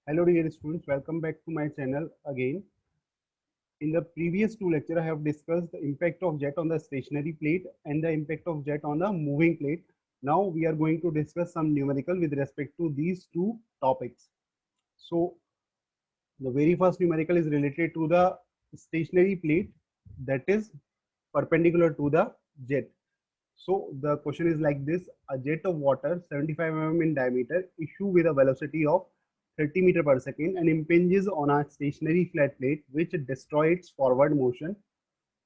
Hello dear students, welcome back to my channel again. In the previous two lecture, I have discussed the impact of jet on the stationary plate and the impact of jet on the moving plate. Now we are going to discuss some numerical with respect to these two topics. So the very first numerical is related to the stationary plate that is perpendicular to the jet. So the question is like this: a jet of water 75 mm in diameter issue with a velocity of 30 meter per second and impinges on a stationary flat plate which destroys its forward motion.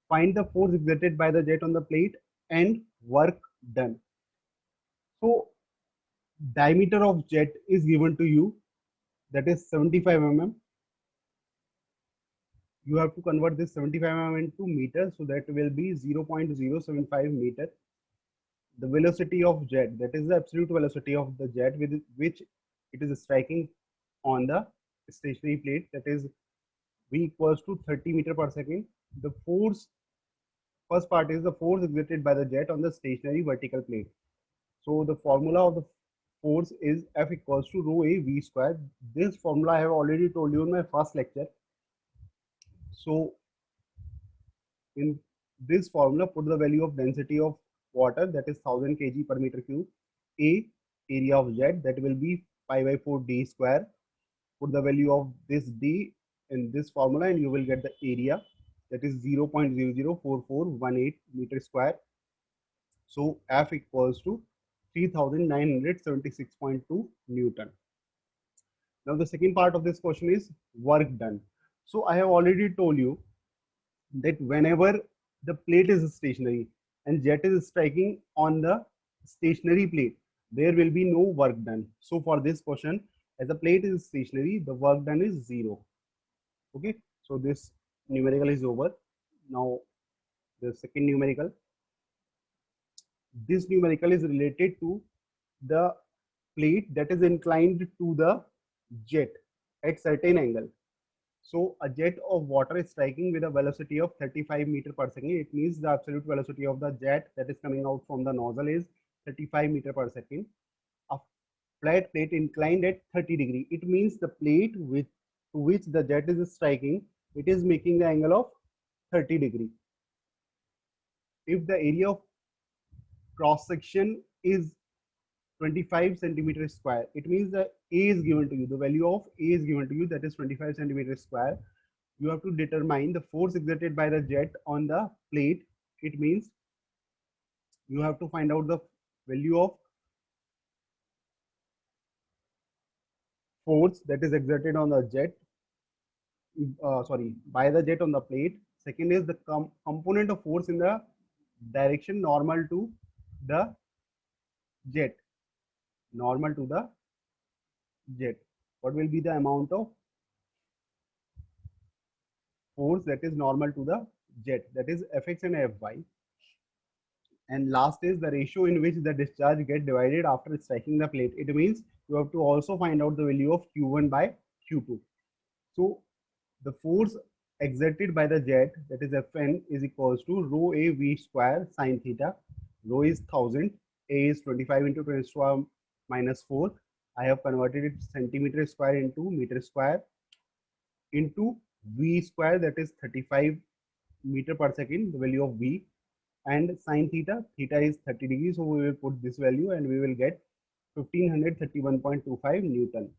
Find the force exerted by the jet on the plate and work done. So diameter of jet is given to you, that is 75 mm. You have to convert this 75 mm into meters, so that will be 0.075 meter. The velocity of jet, that is the absolute velocity of the jet with which it is striking on the stationary plate, that is v equals to 30 meter per second. The force, first part is the force exerted by the jet on the stationary vertical plate. So the formula of the force is F equals to rho a v square. This formula I have already told you in my first lecture. So in this formula, put the value of density of water, that is 1000 kg per meter cube. A, area of jet, that will be pi by 4 d square. Put the value of this d in this formula and you will get the area, that is 0.004418 meter square. So F equals to 3976.2 Newton. Now the second part of this question is work done. So I have already told you that whenever the plate is stationary and jet is striking on the stationary plate, there will be no work done. So for this question, as the plate is stationary, the work done is 0. Okay, so this numerical is over. Now the second numerical. This numerical is related to the plate that is inclined to the jet at certain angle. So a jet of water is striking with a velocity of 35 meter per second. It means the absolute velocity of the jet that is coming out from the nozzle is 35 meter per second. A flat plate inclined at 30 degree. It means the plate with to which the jet is striking, it is making the angle of 30 degree. If the area of cross section is 25 centimeter square, it means the A is given to you. The value of A is given to you, that is 25 centimeter square. You have to determine the force exerted by the jet on the plate. It means you have to find out the value of force that is exerted on the jet, by the jet on the plate. Second is the component of force in the direction normal to the jet, normal to the jet. What will be the amount of force that is normal to the jet, that is Fx and Fy. And last is the ratio in which the discharge get divided after striking the plate. It means you have to also find out the value of Q1 by Q2. So the force exerted by the jet, that is Fn, is equals to rho a v square sine theta. Rho is 1000, a is 25 into 10 to the power minus 4. I have converted it centimeter square into meter square into v square, that is 35 meter per second, the value of v, and sine theta, theta is 30 degrees, so we will put this value and we will get 1531.25 Newton.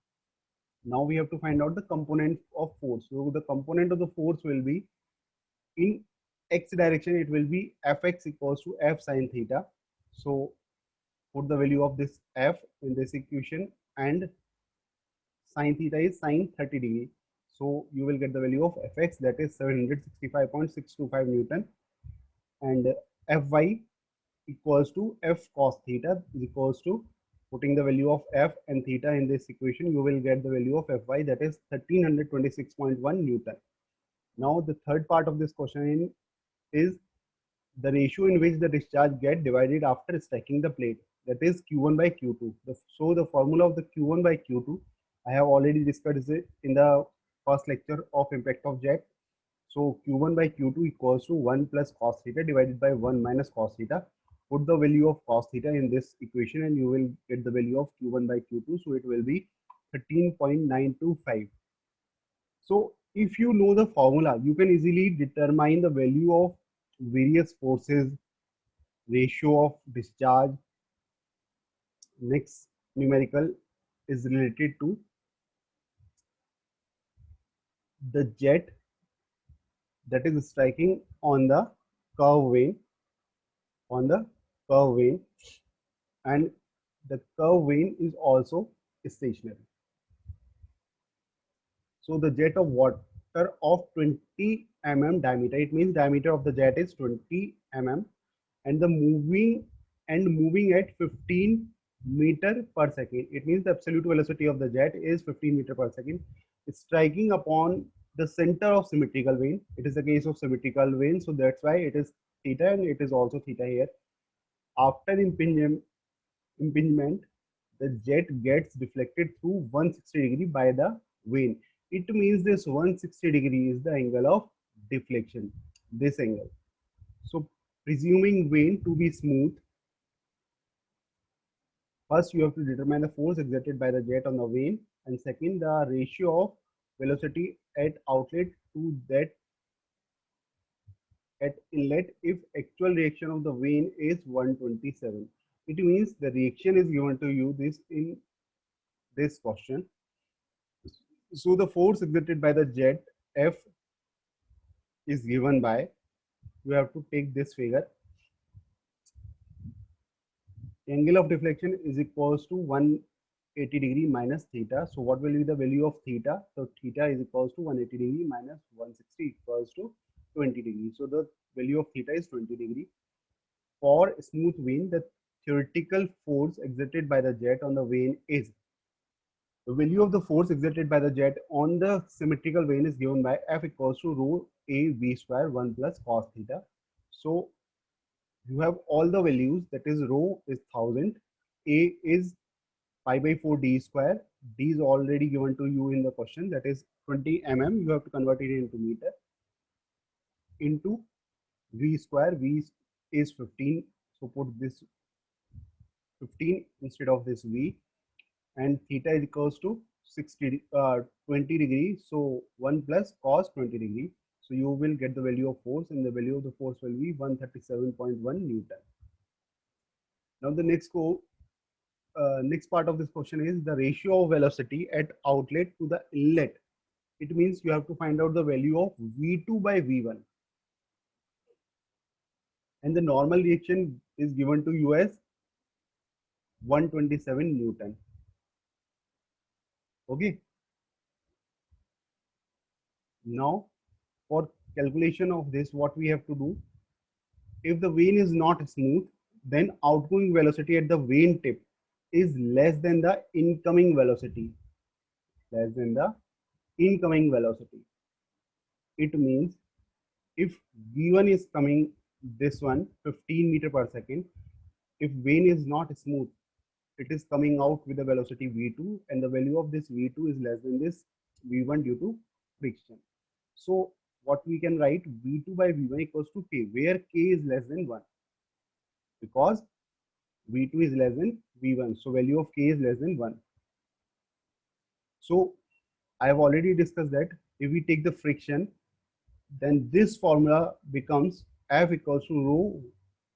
Now we have to find out the component of force. So the component of the force will be in x direction, it will be Fx equals to F sine theta. So put the value of this F in this equation, and sine theta is sine 30 degree. So you will get the value of Fx, that is 765.625 Newton, and Fy equals to F cos theta is equals to, putting the value of F and theta in this equation, you will get the value of Fy, that is 1326.1 Newton. Now the third part of this question is the ratio in which the discharge get divided after striking the plate, that is Q1 by Q2. So the formula of the Q1 by Q2, I have already discussed it in the first lecture of impact of jet. So Q1 by Q2 equals to 1 plus cos theta divided by 1 minus cos theta. Put the value of cos theta in this equation and you will get the value of Q1 by Q2. So it will be 13.925. So if you know the formula, you can easily determine the value of various forces, ratio of discharge. Next numerical is related to the jet that is striking on the curve vane, on the curve vane, and the curve vane is also stationary. So the jet of water of 20 mm diameter, it means diameter of the jet is 20 mm, and the moving at 15 meter per second. It means the absolute velocity of the jet is 15 meter per second. It's striking upon the center of symmetrical vane. It is a case of symmetrical vane, so that's why it is theta and it is also theta here. After impingement, the jet gets deflected through 160 degree by the vane. It means this 160 degree is the angle of deflection, this angle. So presuming vane to be smooth, first you have to determine the force exerted by the jet on the vane, and second the ratio of velocity at outlet to that at inlet if actual reaction of the vane is 127. It means the reaction is given to you this in this question. So the force exerted by the jet F is given by, you have to take this figure. Angle of deflection is equals to 180 degree minus theta. So what will be the value of theta? So theta is equals to 180 degree minus 160 equals to 20 degree. So the value of theta is 20 degree. For smooth vane, the theoretical force exerted by the jet on the vane is, the value of the force exerted by the jet on the symmetrical vane is given by F equals to rho A V square 1 plus cos theta. So you have all the values, that is rho is 1000, A is pi by 4 d square, d is already given to you in the question, that is 20 mm, you have to convert it into meter, into V square, V is 15, so put this 15 instead of this V, and theta is equals to 20 degree, so 1 plus cos 20 degree. So you will get the value of force, and the value of the force will be 137.1 Newton. Now the next part of this question is the ratio of velocity at outlet to the inlet. It means you have to find out the value of V2 by V1. And the normal reaction is given to you as 127 Newton. Okay. Now for calculation of this, what we have to do, if the vane is not smooth, then outgoing velocity at the vane tip is less than the incoming velocity. Less than the incoming velocity. It means if V1 is coming, this one 15 meter per second, if vane is not smooth, it is coming out with a velocity V2, and the value of this V2 is less than this V1 due to friction. So what we can write, V2 by V1 equals to K, where K is less than 1, because V2 is less than V1. So value of K is less than 1. So I have already discussed that if we take the friction, then this formula becomes F equals to rho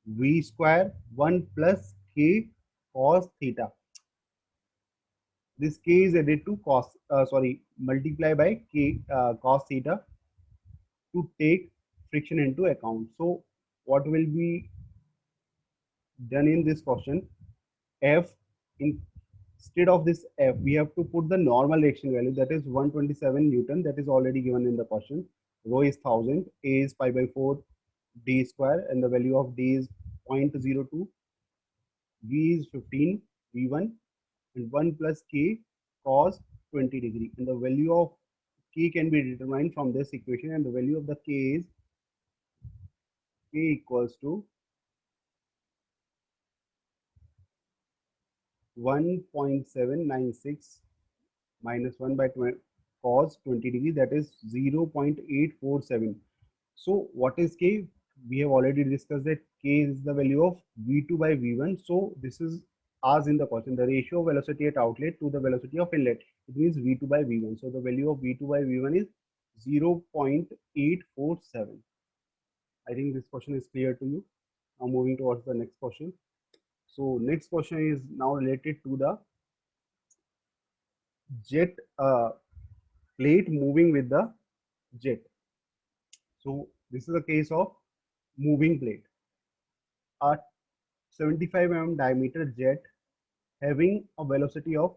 V square 1 plus K cos theta. This K is added to multiply by K cos theta to take friction into account. So what will be done in this question? F, instead of this F, we have to put the normal reaction value, that is 127 Newton, that is already given in the question. Rho is 1000, A is pi by 4 d square, and the value of d is 0.02, V is 15, V1, and 1 plus K cos 20 degree. And the value of K can be determined from this equation, and the value of the K is K equals to 1.796 minus 1 by 20 cos 20 degree, that is 0.847. So what is K? We have already discussed that K is the value of V2 by V1. So this is asked in the question, the ratio of velocity at outlet to the velocity of inlet. it means V2 by V1. So the value of V2 by V1 is 0.847. I think this question is clear to you. Now moving towards the next question. So next question is now related to the jet plate moving with the jet. So this is a case of moving plate. A 75 mm diameter jet having a velocity of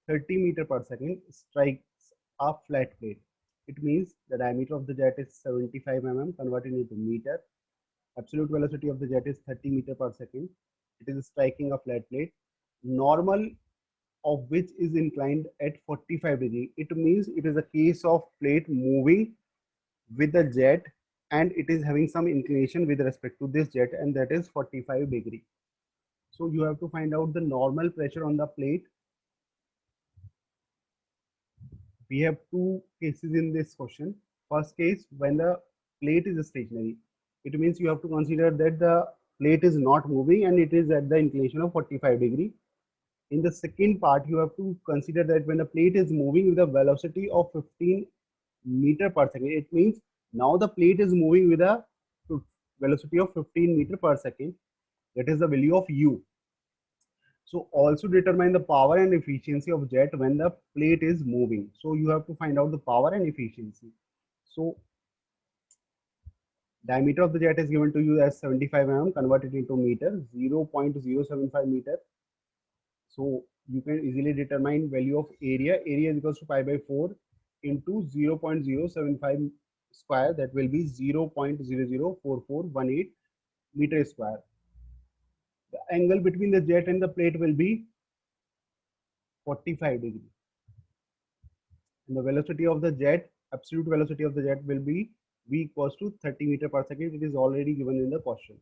30 meter per second strikes a flat plate. It means the diameter of the jet is 75 mm converted into meter. Absolute velocity of the jet is 30 meter per second. It is striking a flat plate. Normal of which is inclined at 45 degree. It means it is a case of plate moving with the jet and it is having some inclination with respect to this jet, and that is 45 degree. So you have to find out the normal pressure on the plate. We have two cases in this question. First case, when the plate is stationary, it means you have to consider that the plate is not moving and it is at the inclination of 45 degree. In the second part, you have to consider that when the plate is moving with a velocity of 15 meter per second, it means now the plate is moving with a velocity of 15 meter per second. That is the value of u. So also determine the power and efficiency of jet when the plate is moving. So you have to find out the power and efficiency. So diameter of the jet is given to you as 75 mm, converted into meter, 0.075 meter. So you can easily determine value of area. Area is equals to pi by 4 into 0.075 square, that will be 0.004418 meter square. The angle between the jet and the plate will be 45 degree. And the velocity of the jet, absolute velocity of the jet will be v equals to 30 meter per second. It is already given in the question.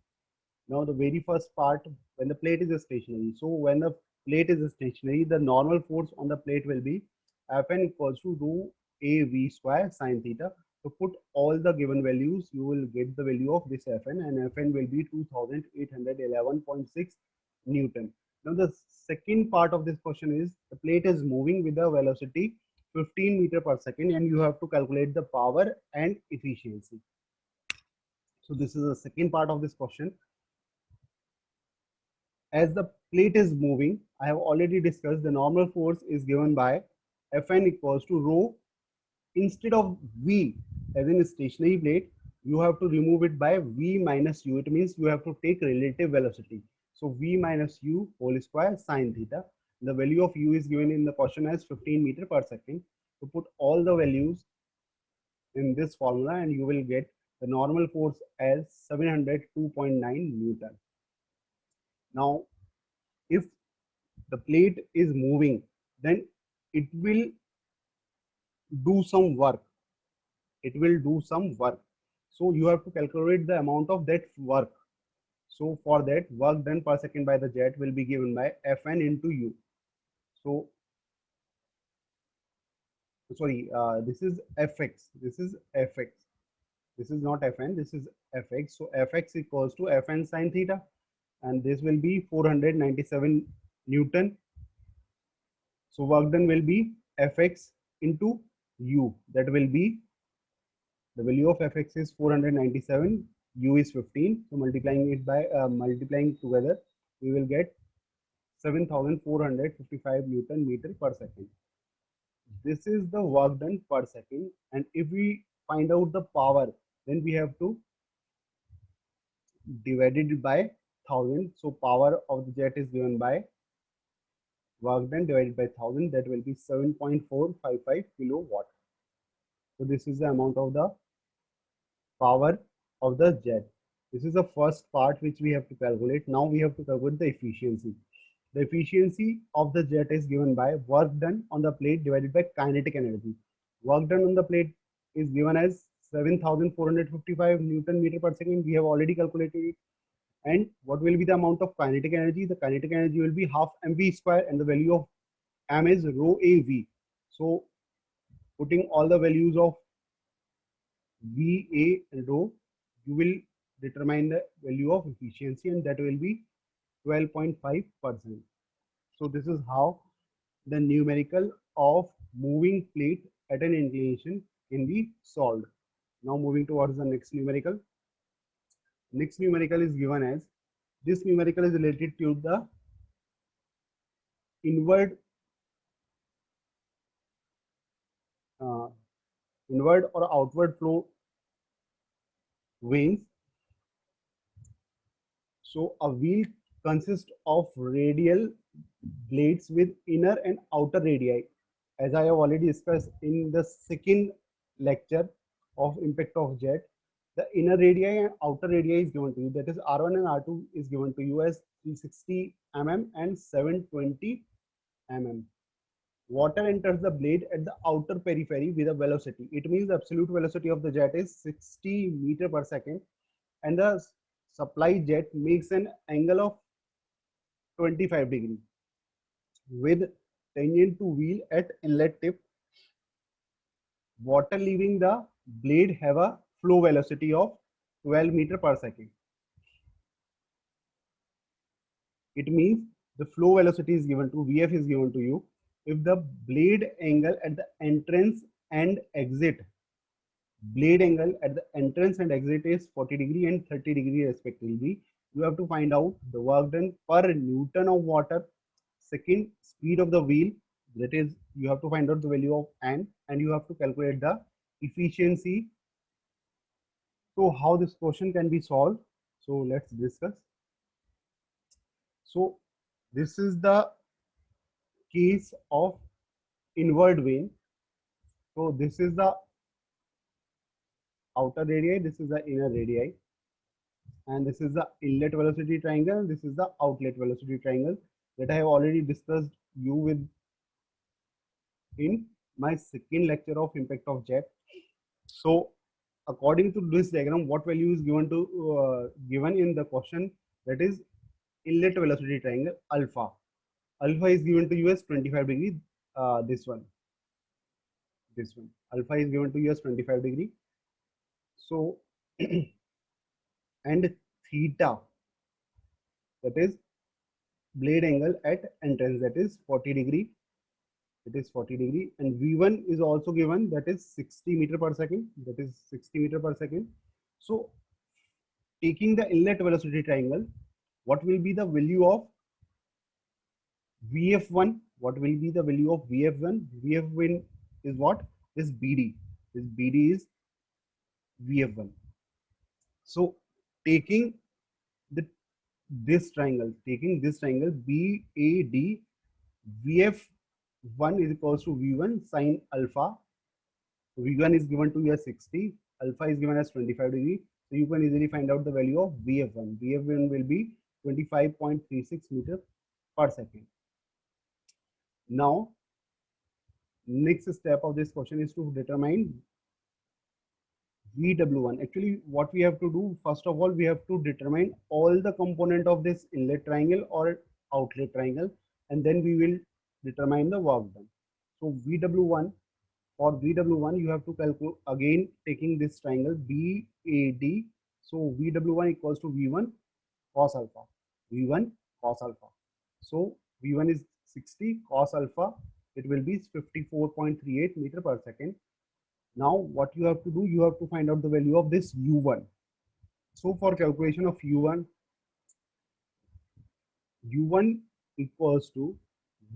Now the very first part, when the plate is stationary. So when the plate is stationary, the normal force on the plate will be Fn equals to rho a v square sine theta. So put all the given values, you will get the value of this Fn, and Fn will be 2811.6 Newton. Now the second part of this question is the plate is moving with a velocity 15 meter per second, and you have to calculate the power and efficiency. So this is the second part of this question. As the plate is moving, I have already discussed the normal force is given by Fn equals to rho. Instead of V as in a stationary plate, you have to remove it by V minus U. It means you have to take relative velocity. So V minus U whole square sine theta. The value of U is given in the question as 15 meter per second. So put all the values in this formula and you will get the normal force as 702.9 Newton. Now, if the plate is moving, then it will do some work. It will do some work. So you have to calculate the amount of that work. So for that, work done per second by the jet will be given by Fn into U. So sorry, this is Fx. This is Fx. This is not Fn. This is Fx. So Fx equals to Fn sine theta, and this will be 497 Newton. So work done will be Fx into U. That will be the value of Fx is 497, U is 15. So multiplying it by multiplying together, we will get 7,455 Newton meter per second. This is the work done per second. And if we find out the power, then we have to divide it by 1000. So power of the jet is given by work done divided by 1000. That will be 7.455 kilowatt. So this is the amount of the power of the jet. This is the first part which we have to calculate. Now we have to calculate the efficiency. The efficiency of the jet is given by work done on the plate divided by kinetic energy. Work done on the plate is given as 7,455 Newton meter per second. We have already calculated it. And what will be the amount of kinetic energy? The kinetic energy will be half mv square, and the value of m is rho a v. So putting all the values of V, A, and rho, you will determine the value of efficiency, and that will be 12.5%. So this is how the numerical of moving plate at an inclination can be solved. Now moving towards the next numerical. Next numerical is given as, this numerical is related to the inward uh, inward or outward flow vanes. So a wheel consists of radial blades with inner and outer radii. As I have already discussed in the second lecture of impact of jet, the inner radii and outer radii is given to you. That is R1 and R2 is given to you as 360 mm and 720 mm. Water enters the blade at the outer periphery with a velocity. It means the absolute velocity of the jet is 60 meter per second, and the supply jet makes an angle of 25 degree with tangent to wheel at inlet tip. Water leaving the blade have a flow velocity of 12 meter per second. It means the flow velocity is given to Vf is given to you if the blade angle at the entrance and exit, blade angle at the entrance and exit is 40 degree and 30 degree respectively. You have to find out the work done per Newton of water. Second, speed of the wheel, that is you have to find out the value of n, and you have to calculate the efficiency. So how this question can be solved? So let's discuss. So this is the case of inward vane. So this is the outer radii, this is the inner radii, and this is the inlet velocity triangle, this is the outlet velocity triangle that I have already discussed you with in my second lecture of impact of jet. So according to this diagram, what value is given to given in the question, that is inlet velocity triangle alpha. Alpha is given to you as 25 degree. This one alpha is given to you as 25 degree. So and theta, that is blade angle at entrance, that is 40 degree. It is 40 degree, and V1 is also given, that is 60 meter per second, that is 60 meter per second. So taking the inlet velocity triangle, what will be the value of Vf1? What will be the value of Vf1? Vf1 is what? This BD. This BD is Vf1. So taking the taking this triangle BAD, Vf1 is equals to V1 sine alpha. V1 is given to you as 60, alpha is given as 25 degree. So you can easily find out the value of Vf1. Vf1 will be 25.36 meter per second. Now, next step of this question is to determine VW1. Actually, what we have to do, first of all, we have to determine all the component of this inlet triangle or outlet triangle, and then we will determine the work done. So VW1, for VW1, you have to calculate again taking this triangle BAD. So VW1 equals to V1 cos alpha. V1 cos alpha. So V1 is 60, cos alpha, it will be 54.38 meter per second. Now what you have to do, you have to find out the value of this U1. So for calculation of U1 equals to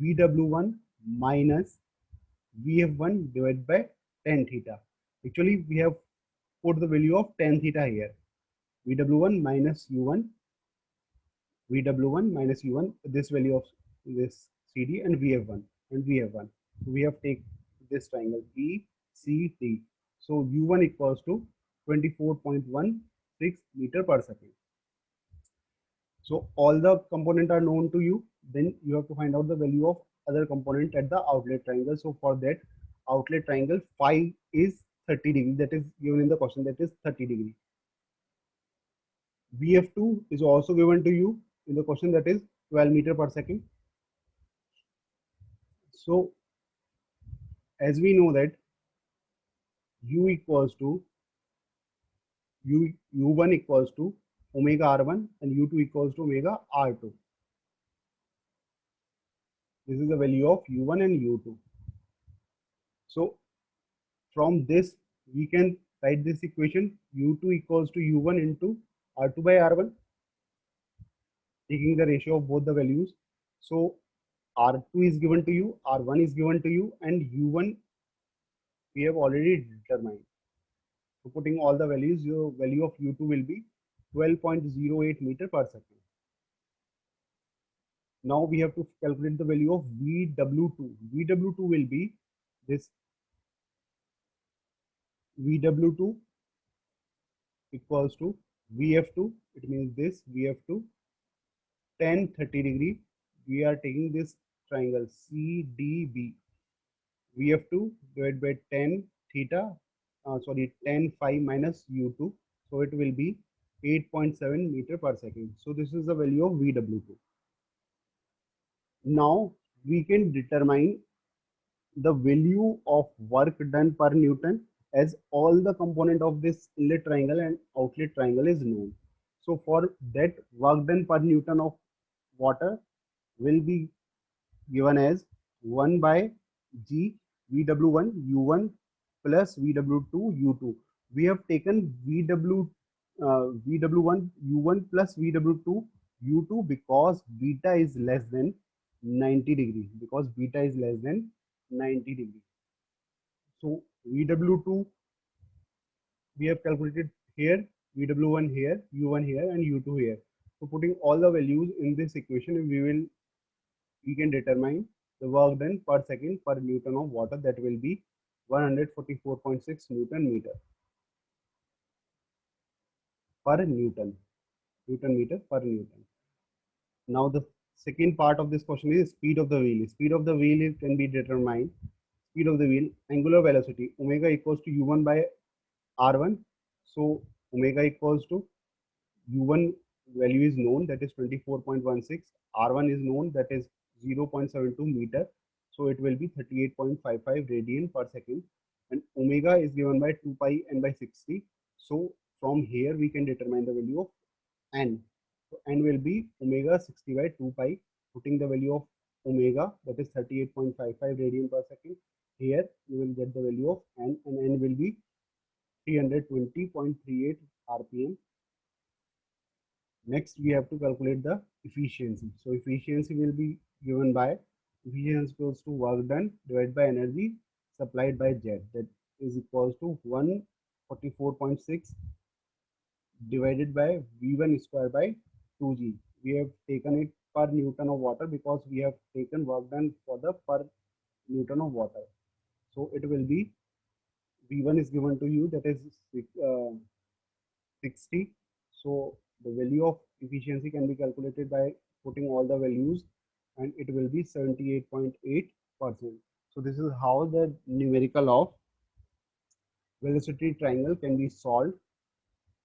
VW1 minus Vf1 divided by tan theta. Actually, we have put the value of tan theta here. VW1 minus U1, VW1 minus U1, this value of this CD and Vf1 and Vf1. So we have taken this triangle BCT. So U1 equals to 24.16 meter per second. So all the components are known to you. Then you have to find out the value of other component at the outlet triangle. So for that outlet triangle, phi is 30 degree. That is given in the question, that is 30 degree. Vf2 is also given to you in the question, that is 12 meter per second. So as we know that U equals to U1 equals to omega R1 and U2 equals to omega R2. This is the value of U1 and U2. So from this, we can write this equation U2 equals to U1 into R2 by R1, taking the ratio of both the values. So R2 is given to you, R1 is given to you, and U1 we have already determined. So putting all the values, your value of U2 will be 12.08 meter per second. Now we have to calculate the value of VW2. VW2 will be this VW2 equals to VF2. It means this VF2 10 30 degree. We are taking this triangle CDB. VF2 divided by 10 theta, sorry, 10 phi minus U2. So it will be 8.7 meter per second. So this is the value of VW2. Now we can determine the value of work done per Newton, as all the component of this inlet triangle and outlet triangle is known. So for that, work done per Newton of water will be given as 1 by G VW1 U1 plus VW2 U2. We have taken VW1 U1 plus VW2 U2 because beta is less than 90 degree, because beta is less than 90 degree. So VW2 we have calculated here, VW1 here, U1 here, and U2 here. So putting all the values in this equation, we can determine the work done per second per Newton of water, that will be 144.6 Newton meter per Newton meter per Newton. Now the second part of this question is speed of the wheel. Speed of the wheel can be determined. Speed of the wheel, angular velocity, omega equals to U1 by R1. So omega equals to U1 value is known, that is 24.16. R1 is known, that is 0.72 meter. So it will be 38.55 radian per second. And omega is given by 2 pi n by 60. So from here we can determine the value of n. So n will be omega 60 by 2 pi. Putting the value of omega, that is 38.55 radian per second. Here you will get the value of n, and n will be 320.38 rpm. Next, we have to calculate the efficiency. So efficiency will be given by efficiency equals to work done divided by energy supplied by jet. That is equals to 144.6 divided by V1 square by 2G. We have taken it per Newton of water because we have taken work done for the per Newton of water. So it will be V1 is given to you, that is 60. So the value of efficiency can be calculated by putting all the values, and it will be 78.8%. So this is how the numerical of velocity triangle can be solved.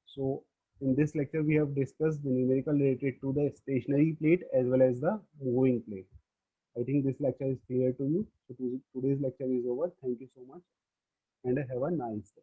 So in this lecture, we have discussed the numerical related to the stationary plate as well as the moving plate. I think this lecture is clear to you. So today's lecture is over. Thank you so much and have a nice day.